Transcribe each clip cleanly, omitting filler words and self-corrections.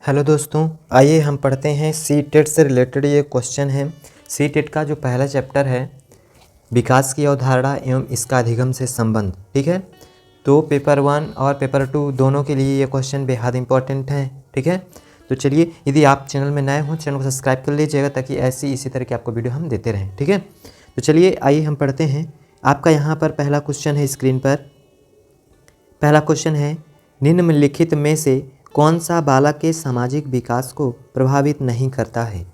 Hello दोस्तों, आइए हम पढ़ते हैं सी टेट से रिलेटेड ये क्वेश्चन है। सी टेट का जो पहला चैप्टर है विकास की अवधारणा एवं इसका अधिगम से संबंध, ठीक है। तो पेपर 1 और पेपर 2 दोनों के लिए ये क्वेश्चन बेहद इंपॉर्टेंट है, ठीक है। तो चलिए, यदि आप चैनल में नए हों चैनल को सब्सक्राइब कर लीजिएगा ताकि ऐसी इसी तरह की आपको वीडियो हम देते रहें, ठीक है। तो चलिए आइए हम पढ़ते हैं। आपका यहाँ पर पहला क्वेश्चन है स्क्रीन पर। पहला क्वेश्चन है, निम्नलिखित में से कौन सा बालक के सामाजिक विकास को प्रभावित नहीं करता है।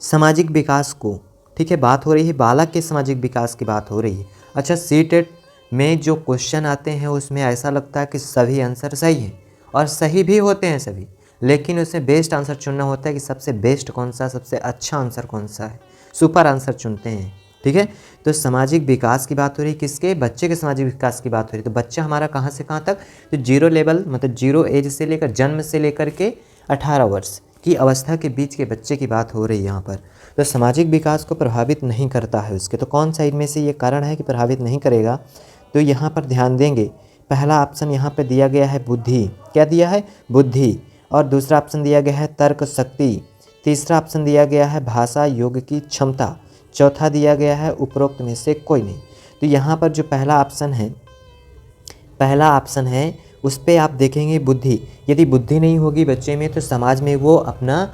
सामाजिक विकास को, ठीक है, बात हो रही है बालक के सामाजिक विकास की बात हो रही है। अच्छा, सी टेट में जो क्वेश्चन आते हैं उसमें ऐसा लगता है कि सभी आंसर सही हैं और सही भी होते हैं सभी, लेकिन उसमें बेस्ट आंसर चुनना होता है कि सबसे बेस्ट कौन सा, सबसे अच्छा आंसर कौन सा है, सुपर आंसर चुनते हैं, ठीक है। तो सामाजिक विकास की बात हो रही है, किसके, बच्चे के सामाजिक विकास की बात हो रही है। तो बच्चा हमारा कहाँ से कहाँ तक, तो जीरो लेवल मतलब जीरो एज से लेकर, जन्म से लेकर के 18 वर्ष की अवस्था के बीच के बच्चे की बात हो रही है यहाँ पर। तो सामाजिक विकास को प्रभावित नहीं करता है उसके, तो कौन सा इनमें से ये कारण है कि प्रभावित नहीं करेगा। तो यहाँ पर ध्यान देंगे, पहला ऑप्शन यहाँ पर दिया गया है बुद्धि। क्या दिया है, बुद्धि। और दूसरा ऑप्शन दिया गया है तर्क शक्ति। तीसरा ऑप्शन दिया गया है भाषा योग की क्षमता। चौथा दिया गया है उपरोक्त में से कोई नहीं। तो यहाँ पर जो पहला ऑप्शन है उस पर आप देखेंगे बुद्धि। यदि बुद्धि नहीं होगी बच्चे में तो समाज में वो अपना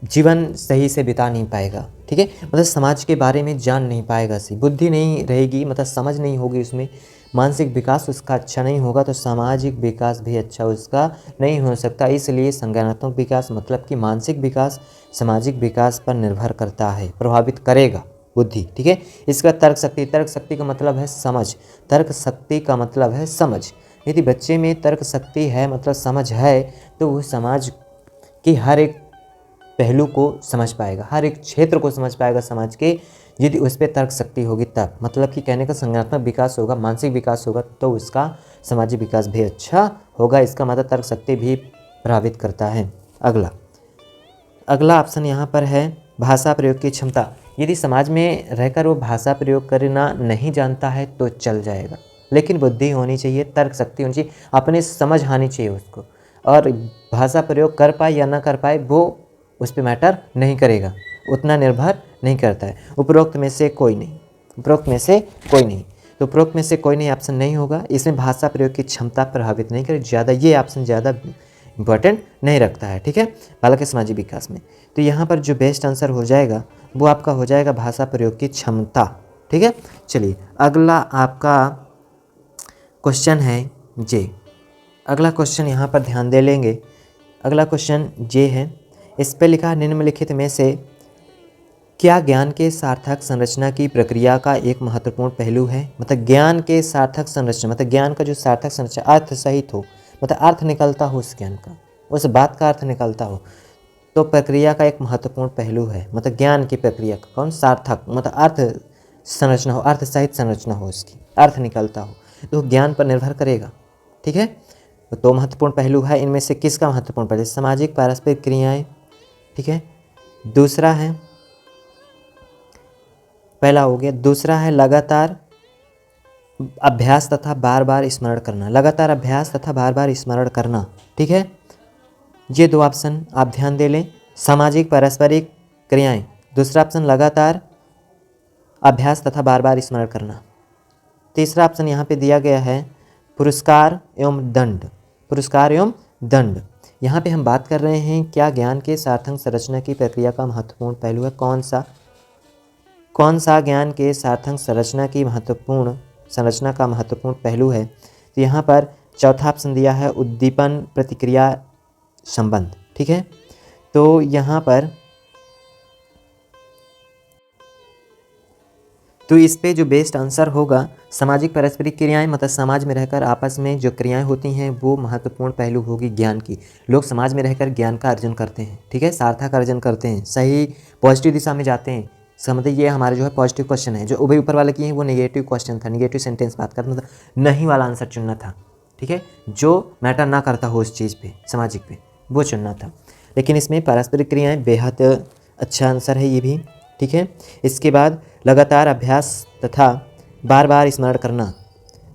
जीवन सही से बिता नहीं पाएगा, ठीक है। मतलब समाज के बारे में जान नहीं पाएगा। सी बुद्धि नहीं रहेगी मतलब समझ नहीं होगी उसमें, मानसिक विकास उसका अच्छा नहीं होगा तो सामाजिक विकास भी अच्छा उसका नहीं हो सकता। इसलिए संज्ञानात्मक विकास मतलब कि मानसिक विकास सामाजिक विकास पर निर्भर करता है, प्रभावित करेगा बुद्धि, ठीक है। इसका तर्क शक्ति का मतलब है समझ। तर्क शक्ति का मतलब है समझ। यदि बच्चे में तर्क शक्ति है मतलब समझ है तो वो समाज की हर एक पहलू को समझ पाएगा, हर एक क्षेत्र को समझ पाएगा समाज के। यदि उस पर तर्क शक्ति होगी तब, मतलब कि कहने का संज्ञानात्मक विकास होगा, मानसिक विकास होगा तो उसका सामाजिक विकास भी अच्छा होगा। इसका मतलब तर्क शक्ति भी प्रभावित करता है। अगला ऑप्शन यहाँ पर है भाषा प्रयोग की क्षमता। यदि समाज में रहकर वो भाषा प्रयोग करना नहीं जानता है तो चल जाएगा, लेकिन बुद्धि होनी चाहिए, तर्क शक्ति होनी चाहिए, अपने समझ आनी चाहिए उसको। और भाषा प्रयोग कर पाए या ना कर पाए वो उस पर मैटर नहीं करेगा, उतना निर्भर नहीं करता है। उपरोक्त में से कोई नहीं, उपरोक्त में से कोई नहीं। तो उपरोक्त में से कोई नहीं ऑप्शन नहीं होगा। इसमें भाषा प्रयोग की क्षमता प्रभावित नहीं करे ज़्यादा, ये ऑप्शन ज़्यादा इंपॉर्टेंट नहीं रखता है, ठीक है, बालक के सामाजिक विकास में। तो यहाँ पर जो बेस्ट आंसर हो जाएगा वो आपका हो जाएगा भाषा प्रयोग की क्षमता, ठीक है। चलिए अगला आपका क्वेश्चन है जे। अगला क्वेश्चन यहाँ पर ध्यान दे लेंगे। अगला क्वेश्चन जे है, इस पर लिखा निम्नलिखित में से क्या ज्ञान के सार्थक संरचना की प्रक्रिया का एक महत्वपूर्ण पहलू है। मतलब ज्ञान के सार्थक संरचना मतलब ज्ञान का जो सार्थक संरचना अर्थ सहित हो, मतलब अर्थ निकलता हो उस ज्ञान का, उस बात का अर्थ निकलता हो, तो प्रक्रिया का एक महत्वपूर्ण पहलू है। मतलब ज्ञान की प्रक्रिया का कौन, सार्थक मतलब अर्थ संरचना हो, अर्थ सहित संरचना हो, उसकी अर्थ निकलता हो, तो ज्ञान पर निर्भर करेगा, ठीक है। तो महत्वपूर्ण पहलू है, इनमें से किसका महत्वपूर्ण पहलू, सामाजिक पारस्परिक क्रियाएं, ठीक है। दूसरा है, पहला हो गया, दूसरा है लगातार अभ्यास तथा बार बार स्मरण करना। लगातार अभ्यास तथा बार बार स्मरण करना, ठीक है। ये दो ऑप्शन आप ध्यान दे लें, सामाजिक पारस्परिक क्रियाएं, दूसरा ऑप्शन लगातार अभ्यास तथा बार बार स्मरण करना। तीसरा ऑप्शन यहाँ पे दिया गया है पुरस्कार एवं दंड। पुरस्कार एवं दंड, यहाँ पे हम बात कर रहे हैं क्या ज्ञान के सार्थक संरचना की प्रक्रिया का महत्वपूर्ण पहलू है, कौन सा ज्ञान के सार्थक संरचना का महत्वपूर्ण पहलू है। तो यहाँ पर चौथा ऑप्शन दिया है उद्दीपन प्रतिक्रिया संबंध, ठीक है। तो यहाँ पर तो इस पे जो बेस्ट आंसर होगा सामाजिक पारस्परिक क्रियाएं, मतलब समाज में रहकर आपस में जो क्रियाएं होती हैं वो महत्वपूर्ण पहलू होगी ज्ञान की। लोग समाज में रहकर ज्ञान का अर्जन करते हैं, ठीक है, सार्थक अर्जन करते हैं, सही पॉजिटिव दिशा में जाते हैं। समझते, ये हमारे जो है पॉजिटिव क्वेश्चन है। जो अभी ऊपर वाले की है वो नेगेटिव क्वेश्चन था, नेगेटिव सेंटेंस बात करता, मतलब नहीं वाला आंसर चुनना था, ठीक है, जो मैटर ना करता हो उस चीज़ पे, सामाजिक पे, वो चुनना था। लेकिन इसमें पारस्परिक क्रियाएं बेहद अच्छा आंसर है ये भी, ठीक है। इसके बाद लगातार अभ्यास तथा बार बार स्मरण करना।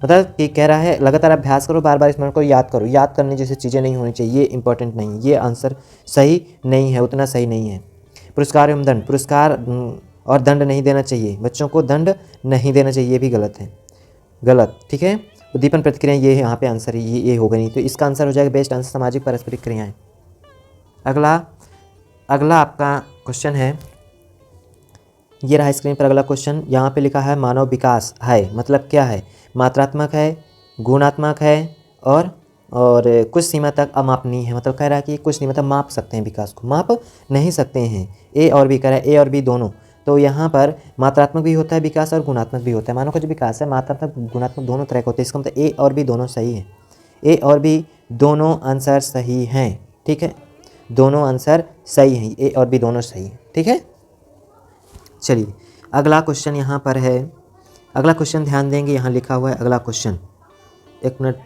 मतलब कि कह रहा है लगातार अभ्यास करो, बार बार स्मरण करो, याद करो। याद करने जैसी चीज़ें नहीं होनी चाहिए, ये इंपॉर्टेंट नहीं, ये आंसर सही नहीं है, उतना सही नहीं है। पुरस्कार एवं दंड, पुरस्कार और दंड नहीं देना चाहिए, बच्चों को दंड नहीं देना चाहिए, ये भी गलत है, गलत। ठीक है, उद्दीपन प्रतिक्रियाएं, ये है यहाँ पे आंसर, ये होगा नहीं, तो इसका आंसर हो जाएगा बेस्ट आंसर सामाजिक पारस्परिक क्रियाएं। अगला आपका क्वेश्चन है, ये रहा स्क्रीन पर अगला क्वेश्चन। यहाँ पे लिखा है मानव विकास है, मतलब क्या है? मात्रात्मक है, गुणात्मक है और कुछ सीमा तक अमापनीय है। मतलब कह रहा है कि कुछ सीमा तक माप सकते हैं, विकास को माप नहीं सकते हैं। ए और बी कह रहा है, ए और बी दोनों। तो यहाँ पर मात्रात्मक भी होता है विकास और गुणात्मक भी होता है। मानव का जो विकास है मात्रात्मक गुणात्मक दोनों तरह का होता है, इसका मतलब ए और बी दोनों सही है। ए और बी दोनों आंसर सही हैं। ठीक है, दोनों आंसर सही हैं, ए और बी दोनों सही हैं। ठीक है, चलिए अगला क्वेश्चन यहाँ पर है। अगला क्वेश्चन ध्यान देंगे, यहाँ लिखा हुआ है अगला क्वेश्चन, एक मिनट,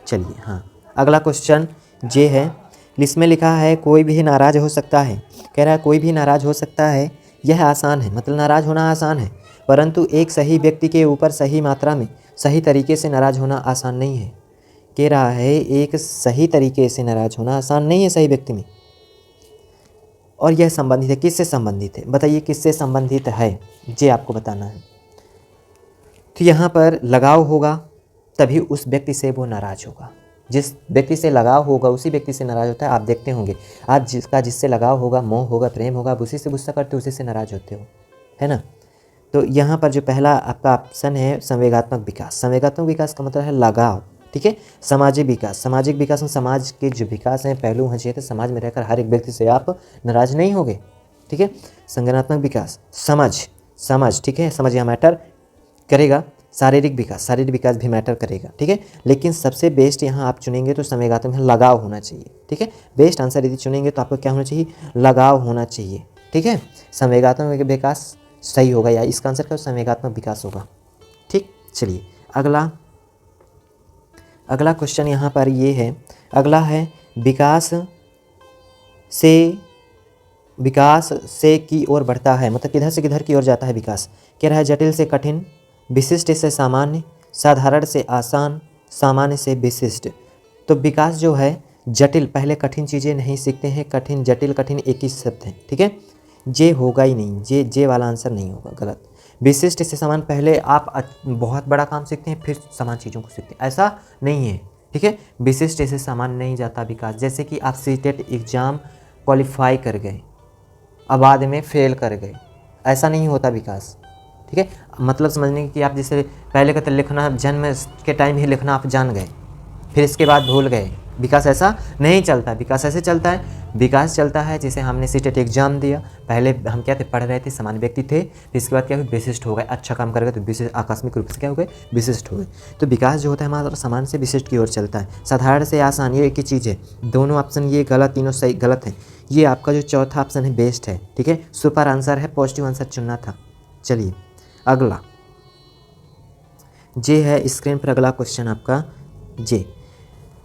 चलिए हाँ, अगला क्वेश्चन ये है, इसमें लिखा है कोई भी नाराज़ हो सकता है। कह रहा है कोई भी नाराज़ हो सकता है, यह आसान है, मतलब नाराज़ होना आसान है, परंतु एक सही व्यक्ति के ऊपर सही मात्रा में सही तरीके से नाराज़ होना आसान नहीं है। कह रहा है एक सही तरीके से नाराज़ होना आसान नहीं है सही व्यक्ति में, और यह संबंधित है, किससे संबंधित है बताइए, किससे संबंधित है, ये आपको बताना है। तो यहाँ पर लगाव होगा तभी उस व्यक्ति से वो नाराज़ होगा, जिस व्यक्ति से लगाव होगा उसी व्यक्ति से नाराज़ होता है। आप देखते होंगे, आप जिससे लगाव होगा, मोह होगा, प्रेम होगा, आप उसी से गुस्सा करते हो, उसी से नाराज़ होते हो, है ना। तो यहाँ पर जो पहला आपका ऑप्शन है संवेगात्मक विकास। संवेगात्मक विकास का मतलब है लगाव। ठीक है, सामाजिक विकास, सामाजिक विकास में समाज के जो विकास हैं पहलू हैं, चाहिए समाज में रहकर हर एक व्यक्ति से आप नाराज़ नहीं होगे। ठीक है, संज्ञानात्मक विकास, समझ, ठीक है, समझ यहाँ मैटर करेगा। शारीरिक विकास भी मैटर करेगा। ठीक है, लेकिन सबसे बेस्ट यहाँ आप चुनेंगे तो संवेगात्मक में लगाव होना चाहिए। ठीक है, बेस्ट आंसर यदि चुनेंगे तो आपको क्या होना चाहिए, लगाव होना चाहिए। ठीक है, संवेगात्मक विकास सही होगा, या इसका आंसर क्या संवेगात्मक विकास होगा। ठीक, चलिए अगला क्वेश्चन यहाँ पर ये है, अगला है विकास से की ओर बढ़ता है, मतलब किधर से किधर की ओर जाता है विकास। कह रहा है जटिल से कठिन, विशिष्ट से सामान्य, साधारण से आसान, सामान्य से विशिष्ट। तो विकास जो है जटिल, पहले कठिन चीज़ें नहीं सीखते हैं, कठिन जटिल कठिन एक ही शब्द है। ठीक है, जे होगा ही नहीं, जे वाला आंसर नहीं होगा, गलत। विशिष्ट से समान, पहले आप बहुत बड़ा काम सीखते हैं फिर समान चीज़ों को सीखते हैं, ऐसा नहीं है। ठीक है, विशिष्ट से समान नहीं जाता विकास। जैसे कि आप सीटेट एग्ज़ाम क्वालिफाई कर गए, अब बाद में फेल कर गए, ऐसा नहीं होता विकास। ठीक है, मतलब समझने की, आप जैसे पहले का तो लिखना जन्म के टाइम ही लिखना आप जान गए, फिर इसके बाद भूल गए, विकास ऐसा नहीं चलता। विकास ऐसे चलता है, विकास चलता है जैसे हमने सीटेट एग्जाम दिया, पहले हम क्या थे, पढ़ रहे थे, सामान्य व्यक्ति थे, फिर इसके बाद क्या हुए, विशिष्ट हो गए, अच्छा काम कर गए तो विशिष्ट, आकस्मिक रूप से क्या हो गए, विशिष्ट हो गए। तो विकास जो होता है हमारा सामान्य से विशिष्ट की ओर चलता है। साधारण से आसान, ये एक ही चीज़ है। दोनों ऑप्शन ये गलत, तीनों सही गलत है। ये आपका जो चौथा ऑप्शन है बेस्ट है। ठीक है, सुपर आंसर है, पॉजिटिव आंसर चुनना था। चलिए अगला जे है स्क्रीन पर अगला क्वेश्चन आपका, जे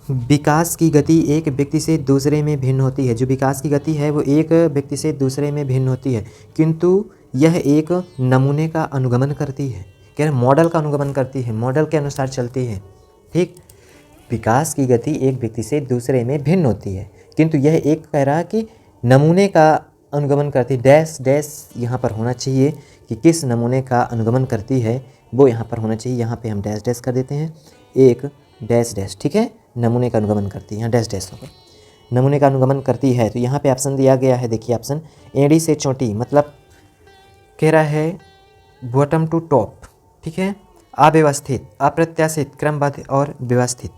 विकास की गति एक व्यक्ति से दूसरे में भिन्न होती है। जो विकास की गति है वो एक व्यक्ति से दूसरे में भिन्न होती है, किंतु यह एक नमूने का अनुगमन करती है। कह रहे मॉडल का अनुगमन करती है, मॉडल के अनुसार चलती है। ठीक, विकास की गति एक व्यक्ति से दूसरे में भिन्न होती है, किंतु यह एक कह रहा कि नमूने का अनुगमन करती, डैश डैश यहाँ पर होना चाहिए कि किस नमूने का अनुगमन करती है, वो यहाँ पर होना चाहिए। यहाँ पे हम डैश डैश कर देते हैं, एक डैश डैश। ठीक है, नमूने का अनुगमन करती है, यहाँ डैश डैश होगा, नमूने का अनुगमन करती है। तो यहाँ पे ऑप्शन दिया गया है, देखिए ऑप्शन, एड़ी से चोटी, मतलब कह रहा है बॉटम टू टॉप। ठीक है, अव्यवस्थित, अप्रत्याशित, क्रमबद्ध और व्यवस्थित।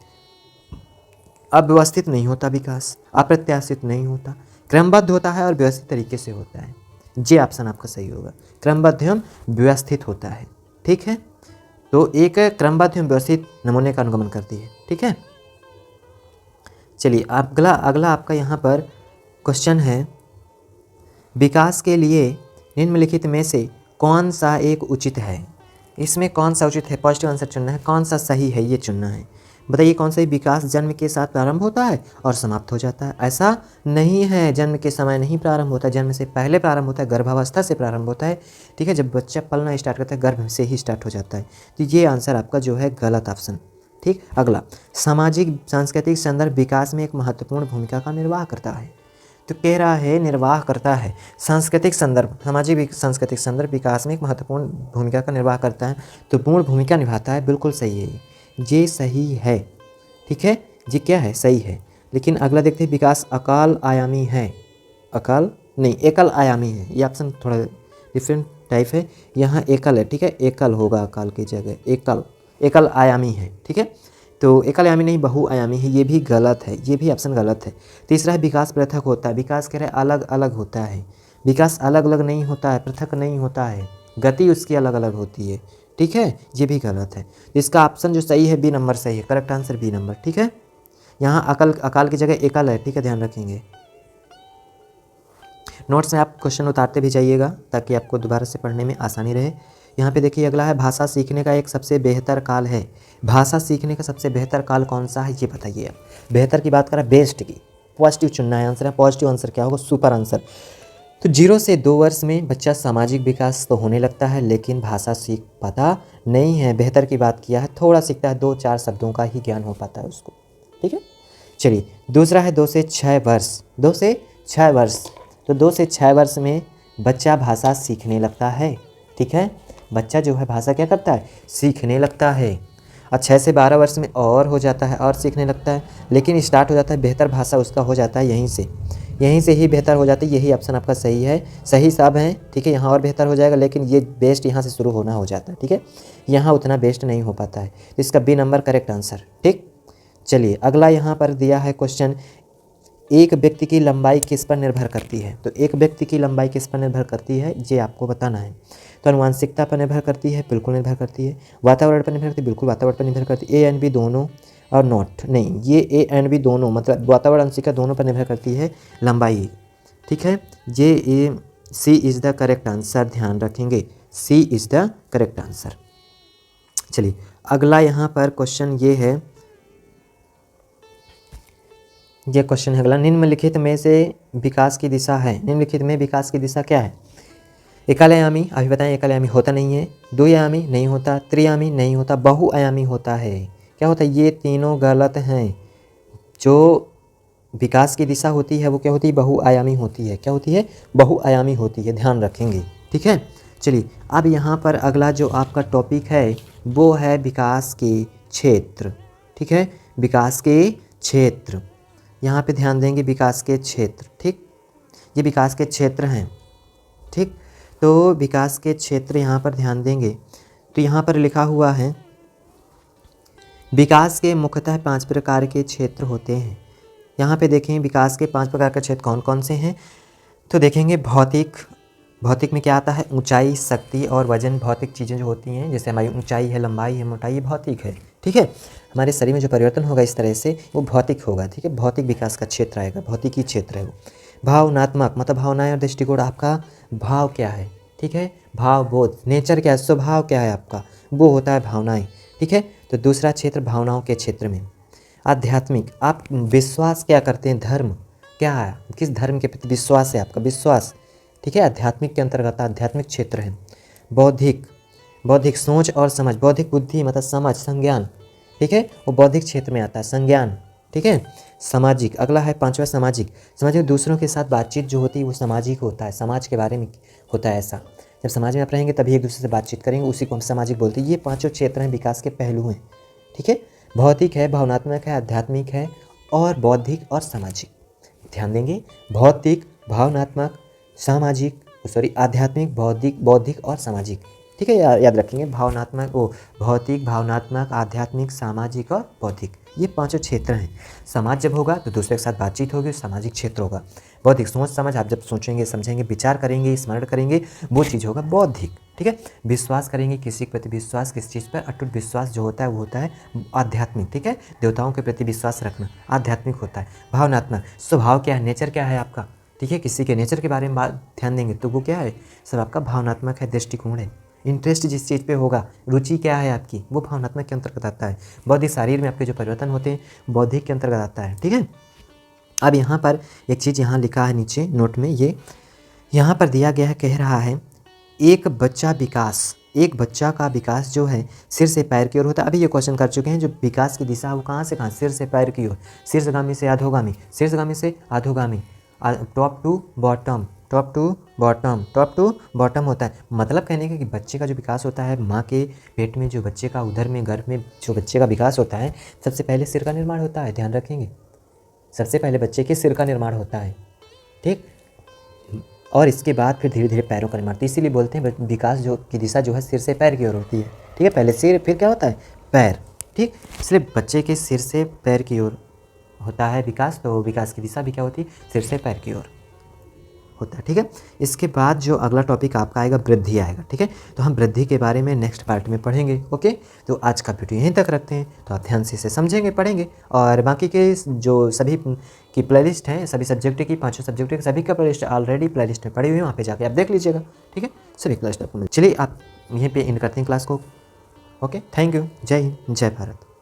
अव्यवस्थित नहीं होता विकास, अप्रत्याशित नहीं होता, क्रमबद्ध होता है और व्यवस्थित तरीके से होता है। जे ऑप्शन आपका सही होगा, क्रमबद्ध एवं व्यवस्थित होता है। ठीक है, तो एक क्रमबद्ध एवं व्यवस्थित नमूने का अनुगमन करती है। ठीक है, चलिए अगला आपका यहाँ पर क्वेश्चन है, विकास के लिए निम्नलिखित में से कौन सा एक उचित है। इसमें कौन सा उचित है, पॉजिटिव आंसर चुनना है, कौन सा सही है ये चुनना है। बताइए कौन सा विकास जन्म के साथ प्रारंभ होता है और समाप्त हो जाता है? ऐसा नहीं है, जन्म के समय नहीं प्रारंभ होता, जन्म से पहले प्रारंभ होता है, गर्भावस्था से प्रारंभ होता है। ठीक है, जब बच्चा पलना स्टार्ट करता है गर्भ से ही स्टार्ट हो जाता है। तो ये आंसर आपका जो है गलत ऑप्शन। ठीक, अगला, सामाजिक सांस्कृतिक संदर्भ विकास में एक महत्वपूर्ण भूमिका का निर्वाह करता है। तो कह रहा है निर्वाह करता है, सांस्कृतिक संदर्भ, सामाजिक सांस्कृतिक संदर्भ विकास में एक महत्वपूर्ण भूमिका का निर्वाह करता है। तो पूर्ण भूमिका निभाता है, बिल्कुल सही है, ये सही है। ठीक है, ये क्या है, सही है। लेकिन अगला देखते हैं, विकास अकाल आयामी है, अकाल नहीं एकल आयामी है। ये ऑप्शन थोड़ा डिफरेंट टाइप है, यहाँ एकल है। ठीक है, एकल होगा अकाल की जगह, एकल आयामी है। ठीक है, तो एकल आयामी नहीं बहुआयामी है, ये भी गलत है, ये भी ऑप्शन गलत है। तीसरा है विकास पृथक होता है, विकास कह रहे हैं अलग अलग होता है, विकास अलग अलग नहीं होता है, पृथक नहीं होता है, गति उसकी अलग अलग होती है। ठीक है, ये भी गलत है। इसका ऑप्शन जो सही है बी नंबर सही है, करेक्ट आंसर बी नंबर। ठीक है, यहाँ अकाल की जगह एकल है। ठीक है, ध्यान रखेंगे। नोट्स में आप क्वेश्चन उतारते भी जाइएगा ताकि आपको दोबारा से पढ़ने में आसानी रहे। यहाँ पे देखिए अगला है, भाषा सीखने का एक सबसे बेहतर काल है। भाषा सीखने का सबसे बेहतर काल कौन सा है, ये बताइए आप। बेहतर की बात करें, बेस्ट की, पॉजिटिव चुनना है आंसर है। पॉजिटिव आंसर क्या होगा, सुपर आंसर। तो 0 से 2 वर्ष में बच्चा सामाजिक विकास तो होने लगता है, लेकिन भाषा सीख पाता नहीं है। बेहतर की बात किया है, थोड़ा सीखता है, 2-4 शब्दों का ही ज्ञान हो पाता है उसको। ठीक है, चलिए दूसरा है 2 से 6 वर्ष। 2 से 6 वर्ष, तो 2 से 6 वर्ष में बच्चा भाषा सीखने लगता है। ठीक है, बच्चा जो है भाषा क्या करता है, सीखने लगता है। और 6 से 12 वर्ष में और हो जाता है, और सीखने लगता है, लेकिन स्टार्ट हो जाता है, बेहतर भाषा उसका हो जाता है यहीं से ही बेहतर हो जाती है। यही ऑप्शन आपका सही है, सही सब है। ठीक है, यहाँ और बेहतर हो जाएगा, लेकिन ये बेस्ट यहाँ से शुरू होना हो जाता है। ठीक है, यहाँ उतना बेस्ट नहीं हो पाता है, तो इसका बी नंबर करेक्ट आंसर। ठीक, चलिए अगला यहाँ पर दिया है क्वेश्चन, एक व्यक्ति की लंबाई किस पर निर्भर करती है। तो एक व्यक्ति की लंबाई किस पर निर्भर करती है, ये आपको बताना है। तो अनुवांशिकता पर निर्भर करती है, बिल्कुल निर्भर करती है। वातावरण पर निर्भर करती है, बिल्कुल वातावरण पर निर्भर करती है। ए एंड बी दोनों, और नॉट नहीं, ये ए एंड बी दोनों, मतलब वातावरण अनुवांशिकता दोनों पर निर्भर करती है लंबाई। ठीक है, ये सी इज़ द करेक्ट आंसर, ध्यान रखेंगे, सी इज़ द करेक्ट आंसर। चलिए अगला यहाँ पर क्वेश्चन ये है, ये क्वेश्चन है अगला, निम्नलिखित में से विकास की दिशा है, निम्नलिखित में विकास की दिशा क्या है। एकलयामी, अभी बताएं, एकलयामी होता नहीं है, द्विआयामी नहीं होता, त्रिआयामी नहीं होता, बहुआयामी होता है। क्या होता है, ये तीनों गलत हैं। जो विकास की दिशा होती है वो क्या होती है, बहुआयामी होती है। क्या होती है, बहुआयामी होती है, ध्यान रखेंगे। ठीक है, चलिए अब यहाँ पर अगला जो आपका टॉपिक है वो है विकास के क्षेत्र। ठीक है, विकास के क्षेत्र, यहाँ पे ध्यान देंगे, विकास के क्षेत्र। ठीक, ये विकास के क्षेत्र हैं। ठीक, तो विकास के क्षेत्र यहाँ पर ध्यान देंगे, तो यहाँ पर लिखा हुआ है, विकास के मुख्यतः 5 प्रकार के क्षेत्र होते हैं। यहाँ पे देखें विकास के 5 प्रकार के क्षेत्र कौन कौन से हैं। तो देखेंगे भौतिक, भौतिक में क्या आता है, ऊंचाई, शक्ति और वजन। भौतिक चीज़ें जो होती हैं, जैसे हमारी ऊंचाई है, लंबाई है, मोटाई, ये भौतिक है। ठीक है, हमारे शरीर में जो परिवर्तन होगा इस तरह से वो भौतिक होगा। ठीक है, भौतिक विकास का क्षेत्र आएगा, भौतिकी क्षेत्र है वो। भावनात्मक, मतलब भावनाएं और दृष्टिकोण, आपका भाव क्या है। ठीक है, भाव बोध, नेचर क्या है, स्वभाव क्या है आपका, वो होता है भावनाएं। ठीक है, तो दूसरा क्षेत्र भावनाओं के क्षेत्र में। आध्यात्मिक, आप विश्वास क्या करते हैं, धर्म क्या है, किस धर्म के प्रति विश्वास है आपका, विश्वास। ठीक है, आध्यात्मिक के अंतर्गत आध्यात्मिक क्षेत्र है। बौद्धिक, बौद्धिक सोच और समझ, बौद्धिक बुद्धि मतलब समझ, संज्ञान। ठीक है, वो बौद्धिक क्षेत्र में आता है, संज्ञान। ठीक है, सामाजिक, अगला है 5वां सामाजिक। सामाजिक दूसरों के साथ बातचीत जो होती है वो सामाजिक होता है, समाज के बारे में होता है ऐसा। जब समाज में आप रहेंगे तभी एक दूसरे से बातचीत करेंगे, उसी को हम सामाजिक बोलते हैं। ये 5 क्षेत्र हैं, विकास के पहलू हैं। ठीक है, भौतिक है, भावनात्मक है, आध्यात्मिक है और बौद्धिक और सामाजिक। ध्यान देंगे, भौतिक, भावनात्मक, सामाजिक, आध्यात्मिक, बौद्धिक और सामाजिक। ठीक है, याद रखेंगे, भावनात्मक, भौतिक, भावनात्मक, आध्यात्मिक, सामाजिक और बौद्धिक, ये 5 क्षेत्र हैं। समाज जब होगा तो दूसरे के साथ बातचीत होगी, सामाजिक क्षेत्र होगा। बौद्धिक, सोच समझ, आप जब सोचेंगे, समझेंगे, विचार करेंगे, स्मरण करेंगे, वो चीज़ होगा बौद्धिक। ठीक है, विश्वास करेंगे, किसी के प्रति विश्वास, किस चीज़ पर अटूट विश्वास जो होता है वो होता है आध्यात्मिक। ठीक है, देवताओं के प्रति विश्वास रखना आध्यात्मिक होता है। भावनात्मक, स्वभाव क्या है, नेचर क्या है आपका। ठीक है, किसी के नेचर के बारे में ध्यान देंगे तो वो क्या है, सब आपका भावनात्मक है, दृष्टिकोण है। इंटरेस्ट जिस चीज़ पे होगा, रुचि क्या है आपकी, वो भावनात्मक के अंतर्गत आता है। बौद्धिक शरीर में आपके जो परिवर्तन होते हैं बौद्धिक के अंतर्गत आता है, ठीक है। अब यहाँ पर एक चीज़ यहाँ लिखा है नीचे नोट में, ये यहाँ पर दिया गया है, कह रहा है एक बच्चा का विकास जो है सिर से पैर की ओर होता है। अभी ये क्वेश्चन कर चुके हैं, जो विकास की दिशा है वो कहाँ से कहाँ, सिर से पैर की ओर, शीर्षगामी से अधोगामी, शीर्षगामी से अधोगामी, top to bottom, top to bottom, top to bottom होता है। मतलब कहने का कि बच्चे का जो विकास होता है, माँ के पेट में जो बच्चे का, उधर में गर्भ में जो बच्चे का विकास होता है, सबसे पहले सिर का निर्माण होता है, ध्यान रखेंगे, सबसे पहले बच्चे के सिर का निर्माण होता है, ठीक। और इसके बाद फिर धीरे धीरे पैरों का निर्माण। तो इसीलिए बोलते हैं विकास जो की दिशा जो है सिर से पैर की ओर होती है, ठीक है। पहले सिर, फिर क्या होता है, पैर, ठीक। इसलिए बच्चे के सिर से पैर की ओर होता है विकास, तो विकास की दिशा भी क्या होती है, सिर से पैर की ओर होता है, ठीक है। इसके बाद जो अगला टॉपिक आपका आएगा वृद्धि आएगा, ठीक है। तो हम वृद्धि के बारे में नेक्स्ट पार्ट में पढ़ेंगे, ओके। तो आज का वीडियो यहीं तक रखते हैं, तो आप ध्यान से इसे समझेंगे, पढ़ेंगे, और बाकी के जो सभी की प्लेलिस्ट हैं, सभी सब्जेक्ट की, 5 सब्जेक्ट की सभी का प्लेलिस्ट ऑलरेडी प्लेलिस्ट में पड़ी हुई है, वहाँ पे जाके आप देख लीजिएगा, ठीक है। सभी क्लास आपको मिल, चलिए आप यहीं पे इन करते हैं क्लास को, ओके। थैंक यू, जय हिंद, जय भारत।